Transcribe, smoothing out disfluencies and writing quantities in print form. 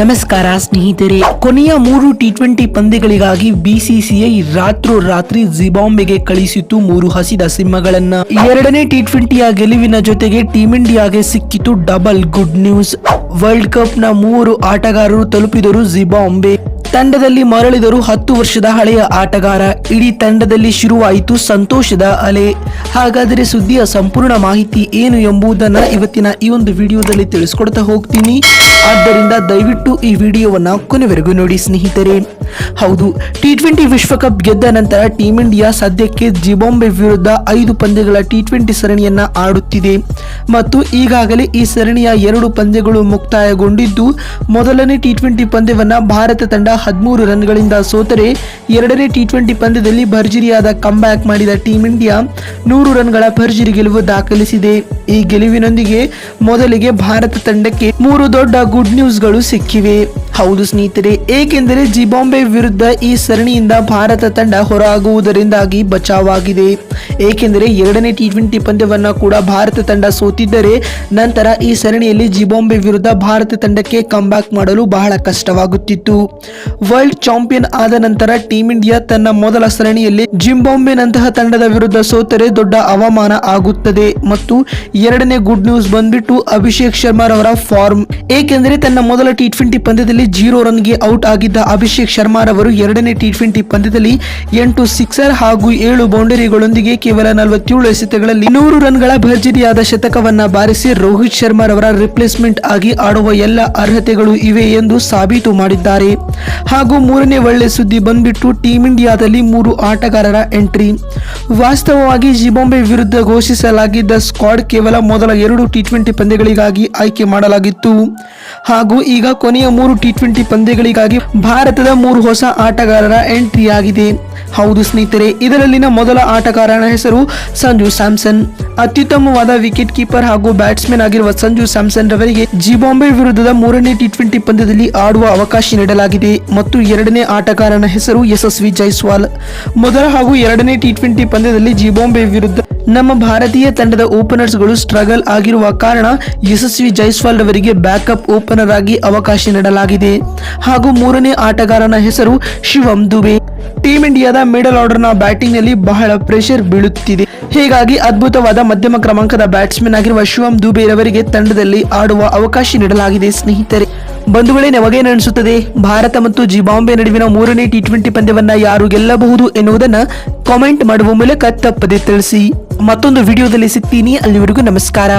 ನಮಸ್ಕಾರ ಸ್ನೇಹಿತರೆ, ಕೊನೆಯ 3 ಟಿ20 ಪಂದ್ಯಗಳಿಗಾಗಿ ಬಿಸಿಸಿಐ ರಾತ್ರೋರಾತ್ರಿ ಜಿಂಬಾಬ್ವೆಗೆ ಕಳಿಸಿತು 3 ಹಸಿದ ಸಿಂಹಗಳನ್ನ. ಎರಡನೇ ಟಿ20ಯ ಗೆಲುವಿನ ಜೊತೆಗೆ ಟೀಂ ಇಂಡಿಯಾಗೆ ಸಿಕ್ಕಿತು double good news. World cup ನ 3 ಆಟಗಾರರು ತಲುಪಿದರು ಜಿಂಬಾಬ್ವೆ. ತಂಡದಲ್ಲಿ ಮರಳಿದರು 10 ವರ್ಷದ ಹಳೆಯ ಆಟಗಾರ. ಇಡೀ ತಂಡದಲ್ಲಿ ಶುರುವಾಯಿತು ಸಂತೋಷದ ಅಲೆ. ಹಾಗಾದರೆ ಸುದ್ದಿಯ ಸಂಪೂರ್ಣ ಮಾಹಿತಿ ಏನು ಎಂಬುದನ್ನ ಇವತ್ತಿನ ಈ ಒಂದು ವಿಡಿಯೋದಲ್ಲಿ ತಿಳಿಸ್ಕೊಡ್ತಾ ಹೋಗ್ತೀನಿ. ಆದ್ದರಿಂದ ದಯವಿಟ್ಟು ಈ ವಿಡಿಯೋವನ್ನ ಕೊನೆವರೆಗೂ ನೋಡಿ ಸ್ನೇಹಿತರೆ. ಹೌದು, ಟಿ20 ವಿಶ್ವಕಪ್ ಗೆದ್ದ ನಂತರ ಟೀಂ ಇಂಡಿಯಾ ಸದ್ಯಕ್ಕೆ ಜಿಂಬಾಬ್ವೆ ವಿರುದ್ಧ 5 ಪಂದ್ಯಗಳ ಟಿ20 ಸರಣಿಯನ್ನ ಆಡುತ್ತಿದೆ ಮತ್ತು ಈಗಾಗಲೇ ಈ ಸರಣಿಯ 2 ಪಂದ್ಯಗಳು ಮುಕ್ತಾಯಗೊಂಡಿದ್ದು, ಮೊದಲನೇ ಟಿ20 ಪಂದ್ಯವನ್ನ ಭಾರತ ತಂಡ 13 ರನ್ಗಳಿಂದ ಸೋತರೆ, ಎರಡನೇ ಟಿ20 ಪಂದ್ಯದಲ್ಲಿ ಭರ್ಜರಿಯಾದ ಕಂಬ್ಯಾಕ್ ಮಾಡಿದ ಟೀಂ ಇಂಡಿಯಾ 100 ರನ್ಗಳ ಭರ್ಜರಿ ಗೆಲುವು ದಾಖಲಿಸಿದೆ. ಈ ಗೆಲುವಿನೊಂದಿಗೆ ಮೊದಲಿಗೆ ಭಾರತ ತಂಡಕ್ಕೆ 3 ದೊಡ್ಡ ಗುಡ್ ನ್ಯೂಸ್ಗಳು ಸಿಕ್ಕಿವೆ. ಹೌದು ಸ್ನೇಹಿತರೆ, ಏಕೆಂದರೆ ಜಿಂಬಾಬ್ವೆ ವಿರುದ್ಧ ಈ ಸರಣಿಯಿಂದ ಭಾರತ ತಂಡ ಹೊರಗುವುದರಿಂದಾಗಿ ಬಚಾವಾಗಿದೆ. ಏಕೆಂದರೆ ಎರಡನೇ ಟಿ20 ಪಂದ್ಯವನ್ನ ಕೂಡ ಭಾರತ ತಂಡ ಸೋತಿದ್ದರೆ ನಂತರ ಈ ಸರಣಿಯಲ್ಲಿ ಜಿಂಬಾಬ್ವೆ ವಿರುದ್ಧ ಭಾರತ ತಂಡಕ್ಕೆ ಕಂಬ್ಯಾಕ್ ಮಾಡಲು ಬಹಳ ಕಷ್ಟವಾಗುತ್ತಿತ್ತು. ವರ್ಲ್ಡ್ ಚಾಂಪಿಯನ್ ಆದ ನಂತರ ಟೀಂ ಇಂಡಿಯಾ ತನ್ನ ಮೊದಲ ಸರಣಿಯಲ್ಲಿ ಜಿಂಬಾಬ್ವೆನಂತಹ ತಂಡದ ವಿರುದ್ಧ ಸೋತರೆ ದೊಡ್ಡ ಅವಮಾನ ಆಗುತ್ತದೆ. ಮತ್ತು ಎರಡನೇ ಗುಡ್ ನ್ಯೂಸ್ ಬಂದ್ಬಿಟ್ಟು ಅಭಿಷೇಕ್ ಶರ್ಮಾ ರವರ ಫಾರ್ಮ್. ಏಕೆಂದರೆ ತನ್ನ ಮೊದಲ ಟಿ20 ಪಂದ್ಯದಲ್ಲಿ 0 ರನ್ಗೆ ಔಟ್ ಆಗಿದ್ದ ಅಭಿಷೇಕ್ ಶರ್ಮಾ ರವರು ಎರಡನೇ ಟಿ20 ಪಂದ್ಯದಲ್ಲಿ 8 ಸಿಕ್ಸರ್ ಹಾಗೂ 7 ಬೌಂಡರಿಗಳೊಂದಿಗೆ ಕೇವಲ 47 ಎಸೆತಗಳಲ್ಲಿ 100 ರನ್ಗಳ ಭರ್ಜರಿಯಾದ ಶತಕವನ್ನ ಬಾರಿಸಿ ರೋಹಿತ್ ಶರ್ಮಾ ರವರ ರಿಪ್ಲೇಸ್ಮೆಂಟ್ ಆಗಿ ಆಡುವ ಎಲ್ಲ ಅರ್ಹತೆಗಳು ಇವೆ ಎಂದು ಸಾಬೀತು ಮಾಡಿದ್ದಾರೆ. ಹಾಗೂ ಮೂರನೇ ಒಳ್ಳೆ ಸುದ್ದಿ ಬಂದ್ಬಿಟ್ಟು ಟೀಂ ಇಂಡಿಯಾದಲ್ಲಿ 3 ಆಟಗಾರರ ಎಂಟ್ರಿ. ವಾಸ್ತವವಾಗಿ ಜಿಂಬಾಬ್ವೆ ವಿರುದ್ಧ ಘೋಷಿಸಲಾಗಿದ್ದ ಸ್ಕ್ವಾಡ್ ಕೇವಲ ಮೊದಲ 2 ಟಿ20 ಪಂದ್ಯಗಳಿಗಾಗಿ ಆಯ್ಕೆ ಮಾಡಲಾಗಿತ್ತು. ಹಾಗೂ ಈಗ ಕೊನೆಯ 3 ಟಿ20 ಪಂದ್ಯಗಳಿಗಾಗಿ ಭಾರತದ 3 ಹೊಸ ಆಟಗಾರರ ಎಂಟ್ರಿ ಆಗಿದೆ. ಹೌದು ಸ್ನೇಹಿತರೆ, ಇದರಲ್ಲಿನ ಮೊದಲ ಆಟಗಾರನ ಹೆಸರು ಸಂಜು ಸ್ಯಾಮ್ಸನ್. ಅತ್ಯುತ್ತಮವಾದ ವಿಕೆಟ್ ಕೀಪರ್ ಹಾಗೂ ಬ್ಯಾಟ್ಸ್ಮನ್ ಆಗಿರುವ ಸಂಜು ಸ್ಯಾಮ್ಸನ್ ರವರಿಗೆ ಜಿಂಬಾಬ್ವೆ ವಿರುದ್ಧದ 3ನೇ ಟಿ20 ಪಂದ್ಯದಲ್ಲಿ ಆಡುವ ಅವಕಾಶ ನೀಡಲಾಗಿದೆ. ಮತ್ತು ಎರಡನೇ ಆಟಗಾರನ ಹೆಸರು ಯಶಸ್ವಿ ಜೈಸ್ವಾಲ್. ಮೊದಲ ಹಾಗೂ ಎರಡನೇ ಟಿ20 ಪಂದ್ಯದಲ್ಲಿ ಜಿಂಬಾಬ್ವೆ ವಿರುದ್ಧ ನಮ್ಮ ಭಾರತೀಯ ತಂಡದ ಓಪನರ್ಸ್ ಗಳು ಸ್ಟ್ರಗಲ್ ಆಗಿರುವ ಕಾರಣ ಯಶಸ್ವಿ ಜೈಸ್ವಾಲ್ ರವರಿಗೆ ಬ್ಯಾಕಪ್ ಓಪನರ್ ಆಗಿ ಅವಕಾಶ ನೀಡಲಾಗಿದೆ. ಹಾಗೂ ಮೂರನೇ ಆಟಗಾರನ ಹೆಸರು ಶಿವಮ್ ದುಬೆ. ಟೀಂ ಇಂಡಿಯಾದ ಮಿಡಲ್ ಆರ್ಡರ್ ನ ಬ್ಯಾಟಿಂಗ್ ನಲ್ಲಿ ಬಹಳ ಪ್ರೆಷರ್ ಬೀಳುತ್ತಿದೆ. ಹೀಗಾಗಿ ಅದ್ಭುತವಾದ ಮಧ್ಯಮ ಕ್ರಮಾಂಕದ ಬ್ಯಾಟ್ಸ್ಮನ್ ಆಗಿರುವ ಶಿವಮ್ ದುಬೆ ರವರಿಗೆ ತಂಡದಲ್ಲಿ ಆಡುವ ಅವಕಾಶ ನೀಡಲಾಗಿದೆ. ಸ್ನೇಹಿತರೆ, ಬಂಧುಗಳೇ, ನಮಗೇನು ಅನಿಸುತ್ತದೆ? ಭಾರತ ಮತ್ತು ಜಿಂಬಾಬ್ವೆ ನಡುವಿನ 3ನೇ ಟಿ20 ಪಂದ್ಯವನ್ನ ಯಾರು ಗೆಲ್ಲಬಹುದು ಎನ್ನುವುದನ್ನ ಕಾಮೆಂಟ್ ಮಾಡುವ ಮೂಲಕ ತಪ್ಪದೆ ತಿಳಿಸಿ. ಮತ್ತೊಂದು ವಿಡಿಯೋದಲ್ಲಿ ಸಿಗ್ತೀನಿ. ಅಲ್ಲಿವರೆಗೂ ನಮಸ್ಕಾರ.